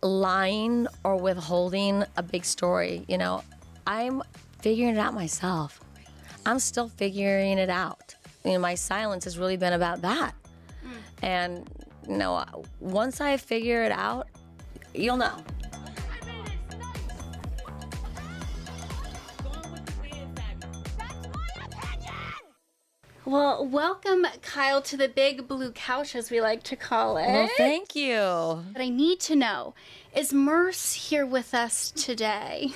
lying or withholding a big story. You know, I'm figuring it out myself. I'm still figuring it out. You know, my silence has really been about that. And, you know, once I figure it out, you'll know. Well, welcome, Kyle, to the big blue couch, as we like to call it. Well, thank you. But I need to know, is Merce here with us today?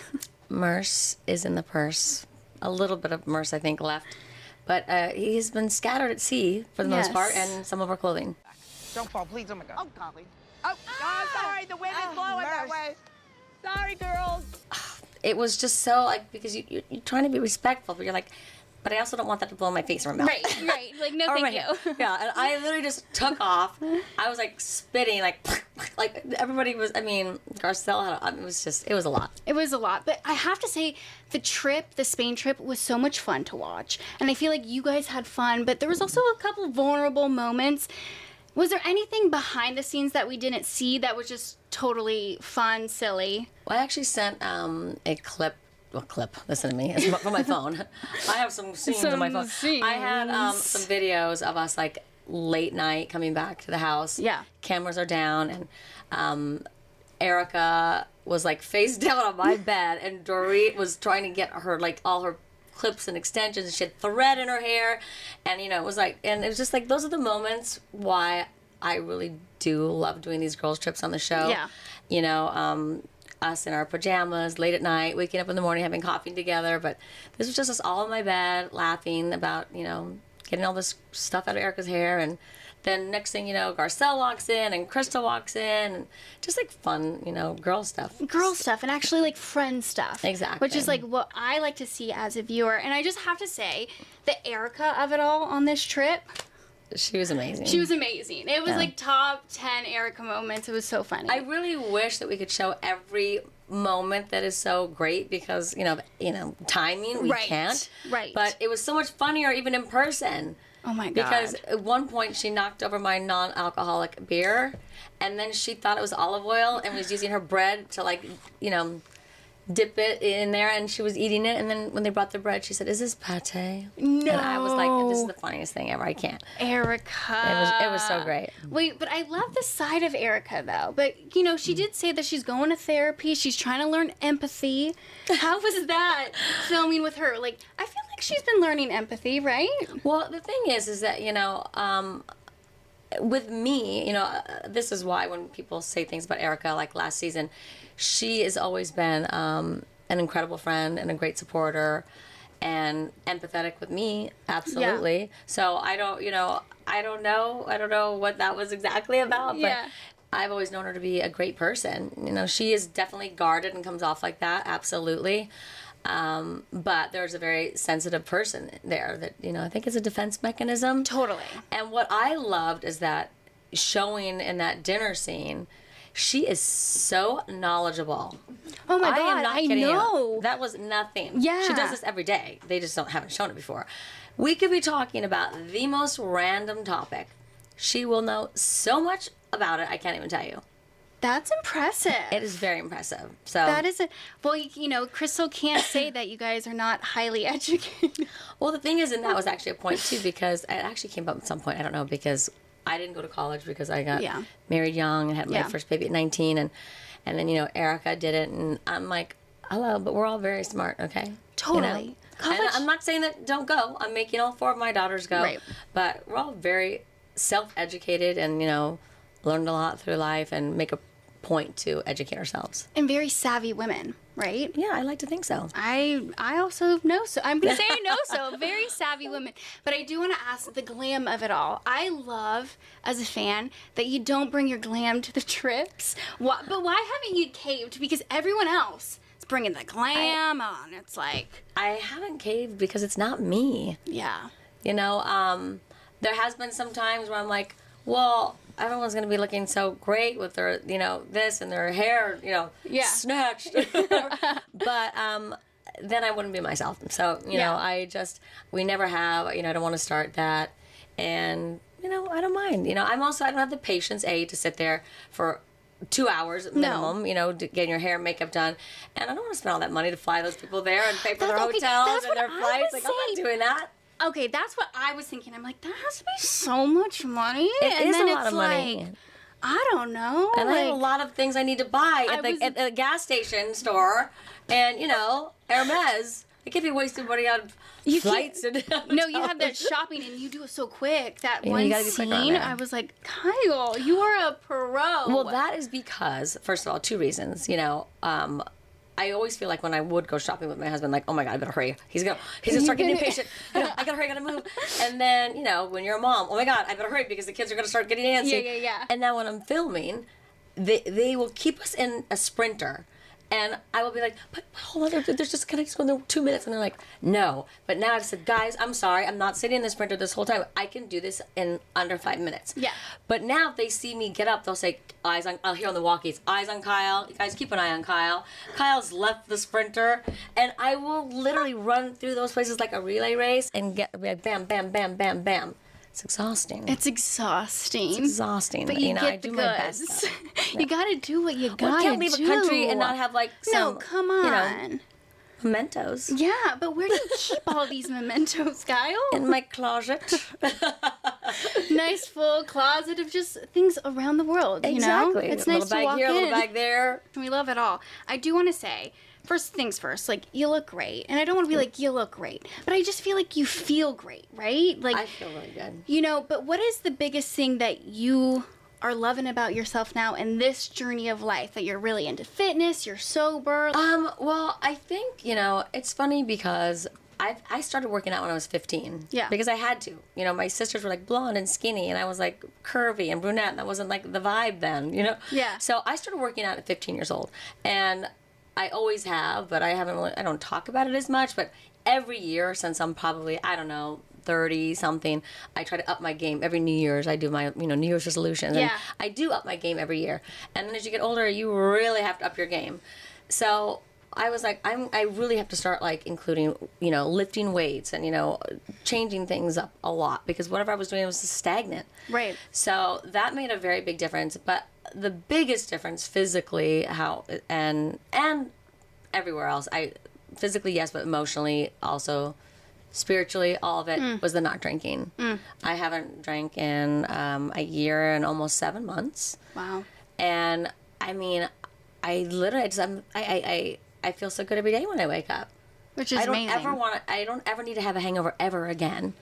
Merce is in the purse. A little bit of Merce, I think, left. But he's been scattered at sea, for the most part, and some of our clothing. Don't fall, please. Oh, my God. Oh, golly. Oh, sorry. The wind is blowing that way. Sorry, girls. It was just so, like, because you're trying to be respectful, but you're like, but I also don't want that to blow in my face or my mouth. Right. Like, no, thank you. Yeah, and I literally just took off. I was, like, spitting, like everybody was, I mean, Garcelle had, it was a lot. It was a lot. But I have to say, the Spain trip was so much fun to watch. And I feel like you guys had fun, but there was also a couple vulnerable moments. Was there anything behind the scenes that we didn't see that was just totally fun, silly? Well, I actually sent a clip. Listen to me. It's from my phone. I have some scenes on my phone. I had some videos of us, like, late night coming back to the house. Yeah. Cameras are down, and Erica was, like, face down on my bed, and Dorit was trying to get her, like, all her clips and extensions, and she had thread in her hair, and, you know, it was like, and it was just like, those are the moments why I really do love doing these girls trips on the show. Yeah. You know, us in our pajamas late at night, waking up in the morning, having coffee together. But this was just us all in my bed laughing about, you know, getting all this stuff out of Erica's hair. And then next thing you know, Garcelle walks in and Krista walks in, and just like fun, you know, girl stuff. Girl stuff, and actually like friend stuff. Exactly. Which is like what I like to see as a viewer. And I just have to say, the Erica of it all on this trip, she was amazing. She was amazing. It was like top 10 Erica moments. It was so funny. I really wish that we could show every moment that is so great because, you know, timing, we can't. Right. But it was so much funnier even in person. Oh my God. Because at one point she knocked over my non-alcoholic beer, and then she thought it was olive oil and was using her bread to, like, you know, dip it in there, and she was eating it, and then when they brought the bread, she said, "Is this pate?" No. And I was like, "This is the funniest thing ever. I can't." Erica. It was so great. Wait, but I love the side of Erica though. But you know, she did say that she's going to therapy. She's trying to learn empathy. How was that filming with her? Like, I feel like she's been learning empathy, right? Well, the thing is that, you know, with me, you know, this is why when people say things about Erica, like last season, she has always been an incredible friend and a great supporter and empathetic with me, absolutely. Yeah. So I don't know what that was exactly about, but I've always known her to be a great person. You know, she is definitely guarded and comes off like that, absolutely. But there's a very sensitive person there that, you know, I think is a defense mechanism. Totally. And what I loved is that showing in that dinner scene, she is so knowledgeable. Oh my God, I know. You. That was nothing. Yeah. She does this every day. They just haven't shown it before. We could be talking about the most random topic. She will know so much about it, I can't even tell you. That's impressive. It is very impressive. So that is well, you know, Crystal can't say that you guys are not highly educated. Well, the thing is, and that was actually a point too, because it actually came up at some point. I don't know, because I didn't go to college because I got married young and had my first baby at 19, and then, you know, Erica did it, and I'm like, hello, but we're all very smart, okay? Totally. You know? And I'm not saying that don't go. I'm making all 4 of my daughters go, but we're all very self-educated and, you know, learned a lot through life and make a point to educate ourselves. And very savvy women, right? Yeah, I like to think so. I also know so. I'm going to say I know so. Very savvy women. But I do want to ask the glam of it all. I love, as a fan, that you don't bring your glam to the trips. But why haven't you caved? Because everyone else is bringing the glam on. It's like... I haven't caved because it's not me. Yeah. You know, there has been some times where I'm like, well, everyone's going to be looking so great with their, you know, this and their hair, you know, snatched. But then I wouldn't be myself. So, you know, we never have, you know, I don't want to start that. And, you know, I don't mind. You know, I don't have the patience, to sit there for 2 hours minimum, you know, getting your hair and makeup done. And I don't want to spend all that money to fly those people there and pay for their hotels and their flights. Like, I'm not doing that. Okay, that's what I was thinking. I'm like, that has to be so much money. It is then a lot of money. Like, I don't know. And I have a lot of things I need to buy at the gas station store. And, you know, Hermes. I can't be wasting money on flights. No, you have that shopping and you do it so quick. That you one gotta be quick on scene, there. I was like, Kyle, you are a pro. Well, that is because, first of all, 2 reasons. You know, I always feel like when I would go shopping with my husband, like, oh my God, I better hurry. He's gonna start getting impatient. You know, I gotta hurry, I gotta move. And then, you know, when you're a mom, oh my God, I better hurry because the kids are gonna start getting antsy. Yeah. And now when I'm filming, they will keep us in a sprinter. And I will be like, but hold on, there's just kind of going 2 minutes. And they're like, no. But now I said, guys, I'm sorry. I'm not sitting in the sprinter this whole time. I can do this in under 5 minutes. Yeah. But now if they see me get up, they'll say, I'll hear on the walkies, eyes on Kyle. You guys keep an eye on Kyle. Kyle's left the sprinter. And I will literally run through those places like a relay race and be like, bam, bam, bam, bam, bam. It's exhausting. It's exhausting. It's exhausting. But you know, get I the do goods. my best. You gotta do what you gotta Well, I can't leave do. a country and not have like some, No, come on. you know, mementos. Yeah, but where do you keep all these mementos, Kyle? In my closet. Nice full closet of just things around the world, you know? Exactly. It's A nice little to bag walk here, a in. little bag there. We love it all. I do want to say, first things first, like, you look great. And I don't want to be like, you look great. But I just feel like you feel great, right? Like, I feel really good. you know, but what is the biggest thing that you are loving about yourself now in this journey of life? That you're really into fitness, you're sober? Well, I think, you know, it's funny because I started working out when I was 15. Yeah. Because I had to. You know, my sisters were like blonde and skinny, and I was like curvy and brunette, and that wasn't like the vibe then, you know? Yeah. So I started working out at 15 years old. And I always have, but I don't talk about it as much, but every year since I'm probably, I don't know, 30 something, I try to up my game. Every New Year's I do my, you know, New Year's resolutions. Yeah. And I do up my game every year. And then as you get older, you really have to up your game. So I was like, I really have to start like including, you know, lifting weights and, you know, changing things up a lot because whatever I was doing was stagnant. Right. So that made a very big difference. But the biggest difference physically, and everywhere else, physically yes, but emotionally also, spiritually, all of it was the not drinking. I haven't drank in a year and almost 7 months. Wow. And I mean, I literally I feel so good every day when I wake up. Which is amazing. I don't ever need to have a hangover ever again.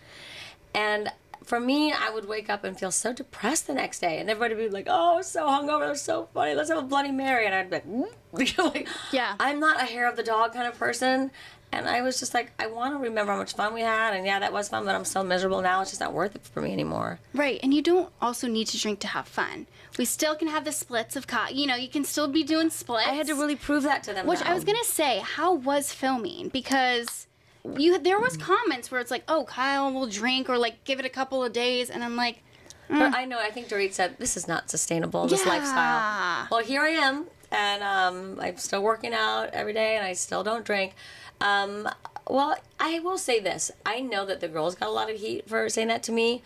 And for me, I would wake up and feel so depressed the next day, and everybody would be like, "Oh, so hungover, that's so funny. Let's have a Bloody Mary." And I'd be like, Yeah. I'm not a hair of the dog kind of person. And I was just like, I want to remember how much fun we had, and yeah, that was fun, but I'm so miserable now. It's just not worth it for me anymore. Right, and you don't also need to drink to have fun. We still can have the splits of you know, you can still be doing splits. I had to really prove that to them. Which though. I was gonna say, how was filming? Because there was comments where it's like, oh, Kyle will drink or like give it a couple of days, and I'm like, But I know. I think Dorit said this is not sustainable. This Yeah. lifestyle. Well, here I am, and I'm still working out every day, and I still don't drink. Well, I will say this. I know that the girls got a lot of heat for saying that to me,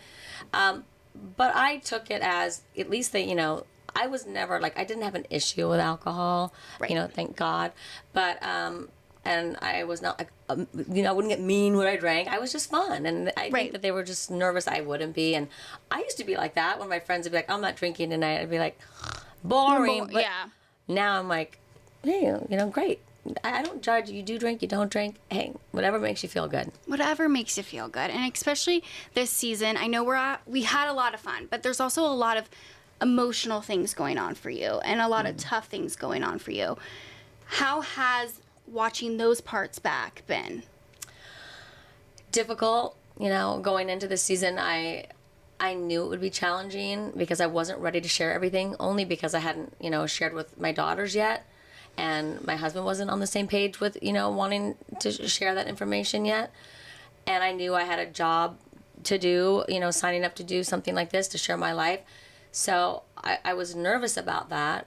but I took it as at least they, you know, I was never like I didn't have an issue with alcohol. Right. You know, thank God. But and I was not like, you know, I wouldn't get mean when I drank. I was just fun. And I Right. think that they were just nervous I wouldn't be. And I used to be like that when my friends would be like, I'm not drinking tonight. I'd be like, boring. But yeah. now I'm like, hey, you know, great. I don't judge. You do drink, you don't drink. Hey, whatever makes you feel good. Whatever makes you feel good. And especially this season, I know we had a lot of fun, but there's also a lot of emotional things going on for you and a lot of tough things going on for you. How has watching those parts back been? Difficult, you know, going into this season. I knew it would be challenging because I wasn't ready to share everything, only because I hadn't, you know, shared with my daughters yet. And my husband wasn't on the same page with, you know, wanting to share that information yet. And I knew I had a job to do, you know, signing up to do something like this, to share my life. So I was nervous about that.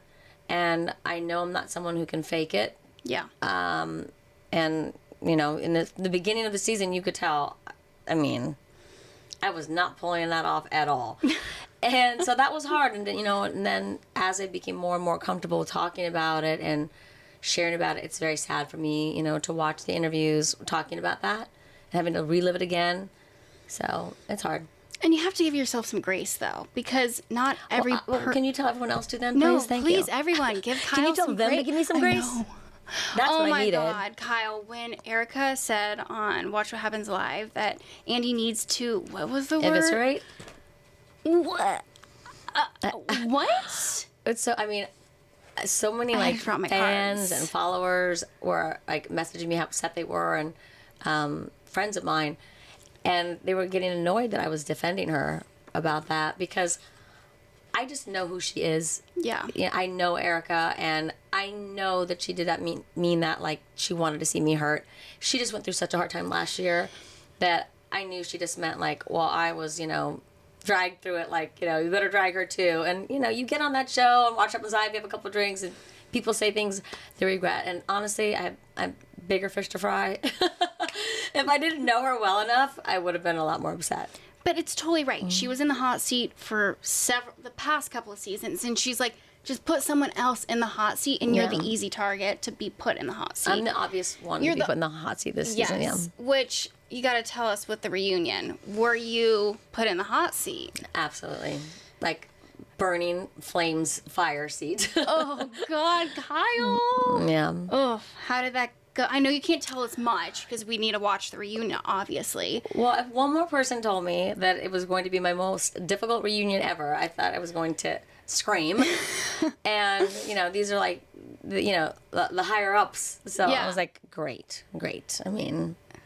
And I know I'm not someone who can fake it. Yeah. And, you know, in the beginning of the season, you could tell, I mean, I was not pulling that off at all. And so that was hard. And then, and then as I became more and more comfortable talking about it and sharing about it, it's very sad for me, to watch the interviews talking about that and having to relive it again. So it's hard. And you have to give yourself some grace, though, because not every can you tell everyone else to then, No, please? Thank please, you. everyone, give Kyle Can you tell some them grace. to give me some I grace? know. That's what I needed. Oh, my God, Kyle, when Erica said on Watch What Happens Live that Andy needs to, what was the word? Eviscerate? What? What? It's so, so many fans and followers were messaging me how upset they were, and friends of mine, and they were getting annoyed that I was defending her about that because I just know who she is. Yeah. I know Erica, and I know that she did that mean that she wanted to see me hurt. She just went through such a hard time last year that I knew she just meant I was dragged through it, you better drag her too. And you get on that show and watch Up Live, you have a couple of drinks, and people say things they regret. And honestly, I'm bigger fish to fry. If I didn't know her well enough, I would have been a lot more upset. But it's totally right. She was in the hot seat for the past couple of seasons, and she's like, just put someone else in the hot seat, and you're the easy target to be put in the hot seat. I'm the obvious one to be put in the hot seat this season. Yeah. Which you got to tell us with the reunion. Were you put in the hot seat? Absolutely. Burning flames fire seat. Oh, God, Kyle. Yeah. Oh, how did that go? I know you can't tell us much because we need to watch the reunion, obviously. Well, if one more person told me that it was going to be my most difficult reunion ever, I thought I was going to scream. And, these are the higher ups. So I was like, great.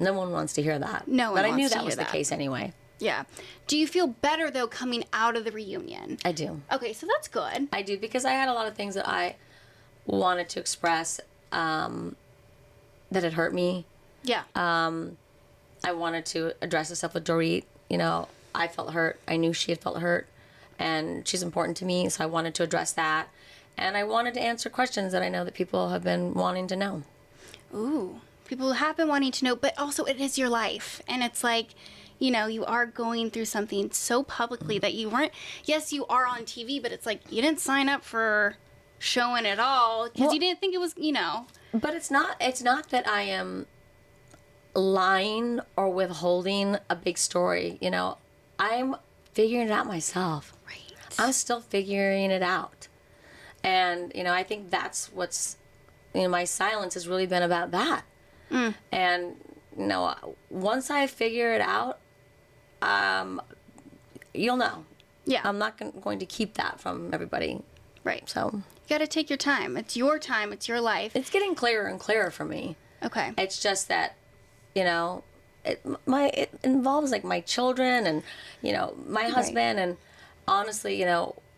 No one wants to hear that. No one But I wants knew to that hear was the that. case anyway. Yeah. Do you feel better, though, coming out of the reunion? I do. Okay, so that's good. I do, because I had a lot of things that I wanted to express that had hurt me. Yeah. I wanted to address the stuff with Dorit. I felt hurt. I knew she had felt hurt. And she's important to me, so I wanted to address that. And I wanted to answer questions that I know that people have been wanting to know. Ooh. People have been wanting to know, but also it is your life. And it's you are going through something so publicly that you weren't, yes, you are on TV, but it's you didn't sign up for showing it all because you didn't think it was, But it's not that I am lying or withholding a big story. I'm figuring it out myself. Right. I'm still figuring it out. And, I think that's what's, my silence has really been about that. Mm. And, once I figure it out, you'll know. Yeah. I'm not going to keep that from everybody. Right. So you got to take your time. It's your time. It's your life. It's getting clearer and clearer for me. Okay. It's just that, it involves my children and, my husband, and honestly,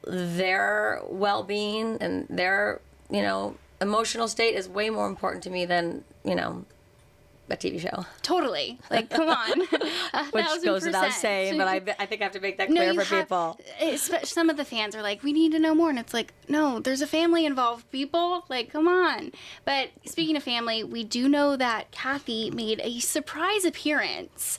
their well-being and their, emotional state is way more important to me than, a TV show. Totally. Come on. Which goes without saying, but I think I have to make that clear for people. Some of the fans are like, we need to know more. And it's no, there's a family involved, people. Come on. But speaking of family, we do know that Kathy made a surprise appearance.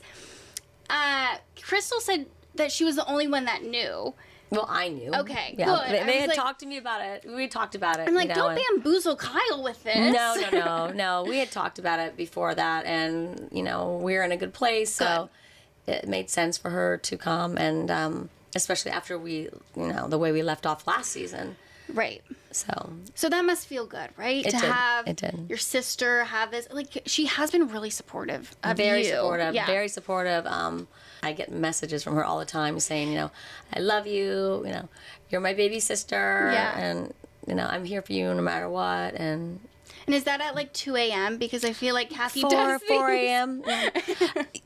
Crystal said that she was the only one that knew. Well, I knew. Okay, yeah, good. They had talked to me about it. We talked about it. I'm don't bamboozle Kyle with this. No. We had talked about it before that, and, we're in a good place, so it made sense for her to come, and especially after we, the way we left off last season. Right. So that must feel good, right? It did. Have your sister have this. She has been really supportive of very you. Supportive, yeah. Very supportive. I get messages from her all the time saying, I love you, you're my baby sister, and, I'm here for you no matter what, and is that at 2 a.m.? Because I feel like Kathy does 4 a.m. Yeah.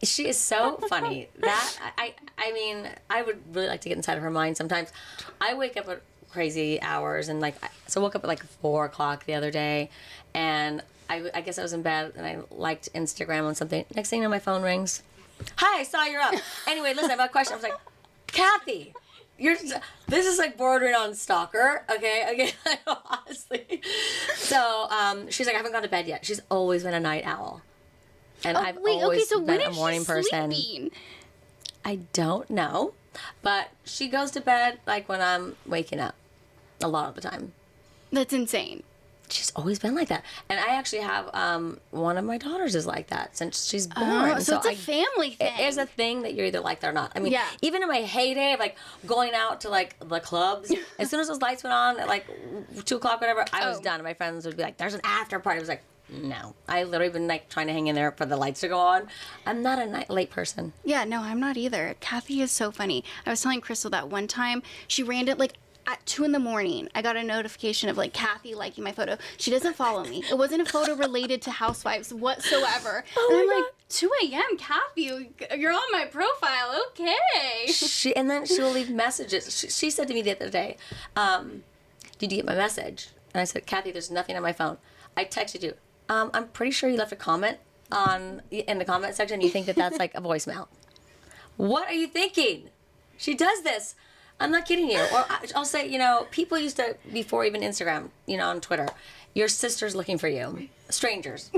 She is so funny. That I would really like to get inside of her mind sometimes. I wake up at crazy hours, and I woke up at 4 o'clock the other day, and I guess I was in bed and I liked Instagram on something. Next thing you know, my phone rings. Hi, I saw you're up. Anyway, listen, I have a question. I was like, Kathy, this is bordering on stalker, okay, honestly. So she's like, I haven't gone to bed yet. She's always been a night owl, and I've always been a morning person. Sleeping? I don't know. But she goes to bed like when I'm waking up, a lot of the time. That's insane. She's always been like that. And I actually have one of my daughters is like that since she's born. So it's a family thing. It is a thing that you're either like that or not. I mean, Yeah. even in my heyday of like going out to like the clubs, as soon as those lights went on at like 2 o'clock, whatever, I was done. And my friends would be like, there's an after party. I was like, no. I literally been like trying to hang in there for the lights to go on. I'm not a late person. Yeah, no, I'm not either. Kathy is so funny. I was telling Crystal that one time she ran it like at 2 a.m. I got a notification of like Kathy liking my photo. She doesn't follow me. It wasn't a photo related to Housewives whatsoever. And I'm like, 2 a.m. Kathy, you're on my profile. Okay. And then she'll leave messages. She said to me the other day, did you get my message? And I said, Kathy, there's nothing on my phone. I texted you. I'm pretty sure you left a comment in the comment section. You think that that's like a voicemail. What are you thinking? She does this. I'm not kidding you. Or I'll say, people used to, before even Instagram, on Twitter, your sister's looking for you. Strangers.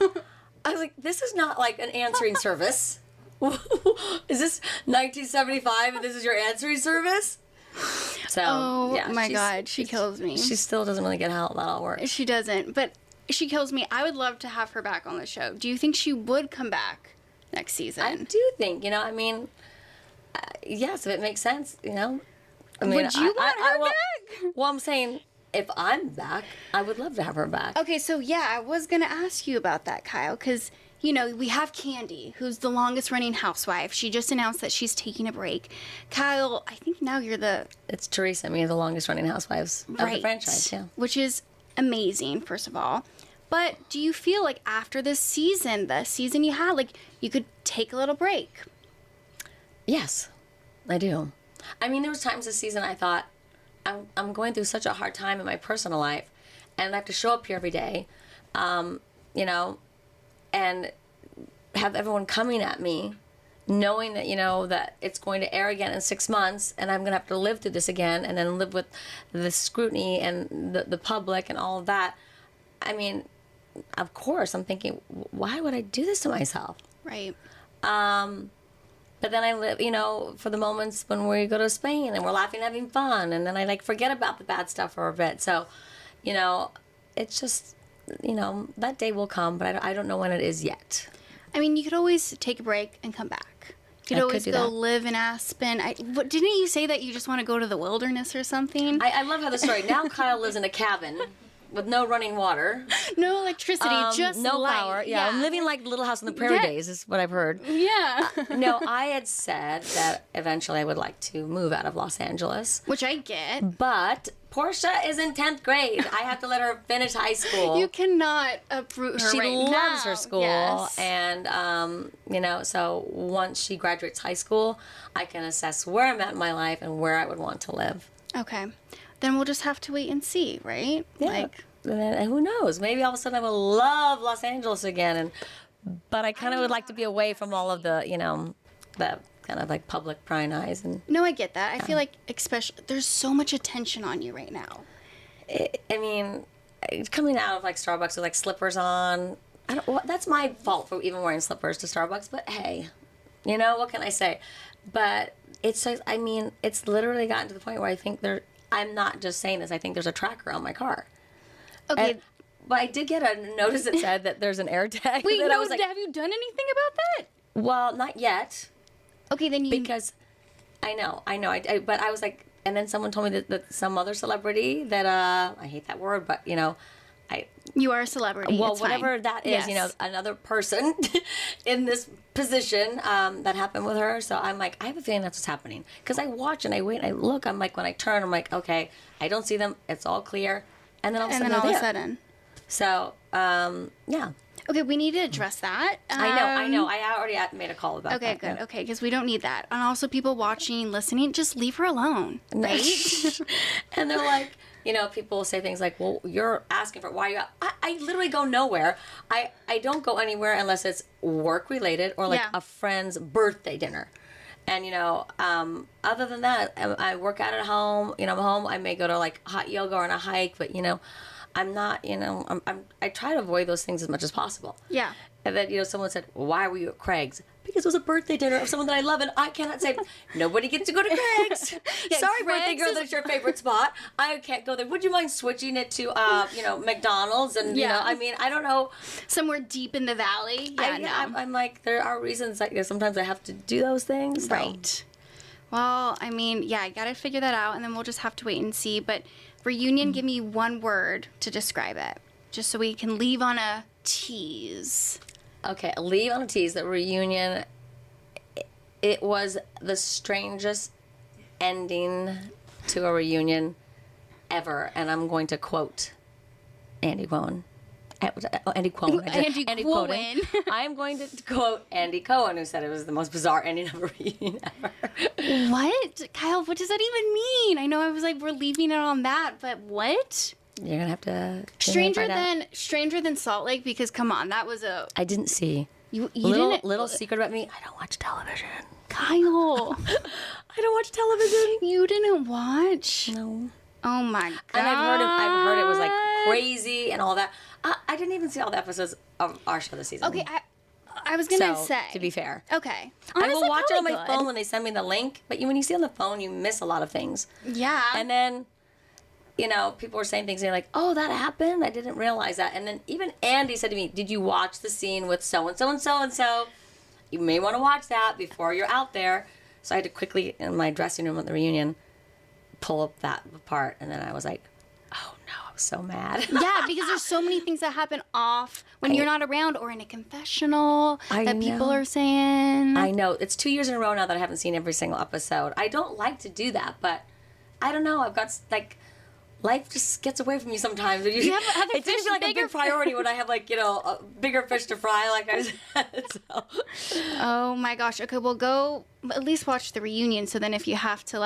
I was like, this is not like an answering service. Is this 1975 and this is your answering service? So, my God, she kills me. She still doesn't really get how that all works. She doesn't, but she kills me. I would love to have her back on the show. Do you think she would come back next season? I do think, yes, if it makes sense, I mean, would you want her back? Well, I'm saying if I'm back, I would love to have her back. Okay, so I was going to ask you about that, Kyle, because, we have Candy, who's the longest running housewife. She just announced that she's taking a break. Kyle, I think now you're It's Teresa, me, the longest running housewives of the franchise, yeah. Which is amazing, first of all. But do you feel like after this season, the season you had, like you could take a little break? Yes, I do. I mean, there was times this season I thought, I'm going through such a hard time in my personal life, and I have to show up here every day, and have everyone coming at me, knowing that, that it's going to air again in 6 months, and I'm going to have to live through this again, and then live with the scrutiny and the public and all of that. I mean, of course, I'm thinking, why would I do this to myself? Right. But then I live, for the moments when we go to Spain and we're laughing, having fun, and then I forget about the bad stuff for a bit. So, it's just, that day will come, but I don't know when it is yet. I mean, you could always take a break and come back. You could always go live in Aspen. Didn't you say that you just want to go to the wilderness or something? I love how the story. Now Kyle lives in a cabin with no running water, no electricity, just no light. power. Yeah, I'm living like Little House on the Prairie days, is what I've heard. Yeah. No, I had said that eventually I would like to move out of Los Angeles, which I get. But Portia is in 10th grade. I have to let her finish high school. You cannot uproot her she right now. She loves her school, yes. And so once she graduates high school, I can assess where I'm at in my life and where I would want to live. Okay. Then we'll just have to wait and see, right? Yeah. And who knows? Maybe all of a sudden I will love Los Angeles again. But I kind of would like to be away from all of the, the kind of like public prying eyes. And no, I get that. I feel like especially there's so much attention on you right now. I mean, coming out of like Starbucks with like slippers on, that's my fault for even wearing slippers to Starbucks. But hey, what can I say? But it's literally gotten to the point where I think I'm not just saying this. I think there's a tracker on my car. Okay. But I did get a notice that said that there's an air tag. Wait, that no, I was like, have you done anything about that? Well, not yet. Okay, then Because I know. But I was like, and then someone told me that some other celebrity that, I hate that word, but, you are a celebrity. Well, it's whatever fine. that is, yes. Another person in this position that happened with her. So I'm like, I have a feeling that's what's happening. Because I watch and I wait and I look. I'm like, when I turn, I'm like, okay, I don't see them. It's all clear. And then all of a sudden, So, yeah. Okay, we need to address that. I know. I already made a call about that. Okay, good. Yeah. Okay, because we don't need that. And also people watching, listening, just leave her alone, right? And they're like, people will say things like, well, you're asking for why you... I literally go nowhere. I don't go anywhere unless it's work-related or like a friend's birthday dinner. And, other than that, I work out at home. I'm home. I may go to like hot yoga or on a hike, but, I'm not, I try to avoid those things as much as possible. Yeah. And then, someone said, why were you at Craig's? because it was a birthday dinner of someone that I love, and I cannot say, nobody gets to go to Greg's. Yeah, Sorry, birthday Greg's girl, is- that's your favorite spot. I can't go there. Would you mind switching it to, McDonald's? And, Yeah. I mean, I don't know. Somewhere deep in the valley. Yeah, no. I'm like, there are reasons that sometimes I have to do those things. So. Right. Well, I mean, yeah, I gotta figure that out, and then we'll just have to wait and see. But reunion, give me one word to describe it, just so we can leave on a tease. Okay, leave on a tease. The reunion, it was the strangest ending to a reunion ever. And I'm going to quote Andy Cohen. Andy Cohen. Andy Cohen. I'm going to quote Andy Cohen, who said it was the most bizarre ending of a reunion ever. What? Kyle, what does that even mean? I know I was like, we're leaving it on that, but what? You're gonna have to Stranger find out. than Salt Lake, because come on, that was a I didn't see. you Little secret about me. I don't watch television. Kyle. I don't watch television. You didn't watch? No. Oh my god. And I've heard it was like crazy and all that. I didn't even see all the episodes of our show this season. Okay, I was gonna So, say. to be fair. Okay. I will Honestly, watch it on probably my good. phone when they send me the link, but when you see on the phone, you miss a lot of things. Yeah. And then, people were saying things, and they're like, oh, that happened? I didn't realize that. And then even Andy said to me, did you watch the scene with so-and-so and so-and-so? You may want to watch that before you're out there. So I had to quickly, in my dressing room at the reunion, pull up that part, and then I was like, oh no, I was so mad. Yeah, because there's so many things that happen off when you're not around, or in a confessional that people are saying. I know. It's 2 years in a row now that I haven't seen every single episode. I don't like to do that, but I don't know. I've got, life just gets away from you sometimes. You have other it didn't fish, feel like a bigger big priority when I have, a bigger fish to fry, like I said. So. Oh my gosh. Okay, well, go at least watch the reunion, so then if you have to,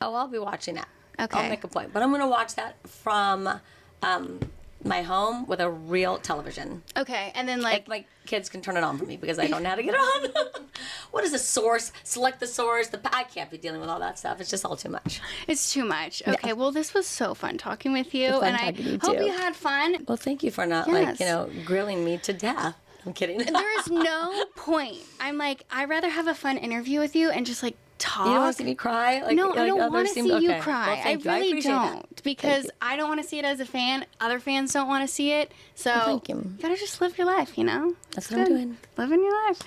Oh, I'll be watching that. Okay. I'll make a point. But I'm going to watch that from my home with a real television. Okay, and then, Like my kids can turn it on for me because I don't know how to get it on. What is the source? Select the source. I can't be dealing with all that stuff. It's just all too much. it's too much. Okay, well, this was so fun talking with you, fun and I talking to you, hope too. you had fun. Well, thank you for not, Yes. grilling me to death. I'm kidding. There is no point. I'm like, I'd rather have a fun interview with you and just, talk. You don't want to see me cry? No, I don't want to others see seem- you okay. cry. Well, I thank you. really appreciate don't, that. because you. I don't want to see it as a fan. Other fans don't want to see it. So thank you. gotta just live your life, That's what I'm Good. doing. Living your life.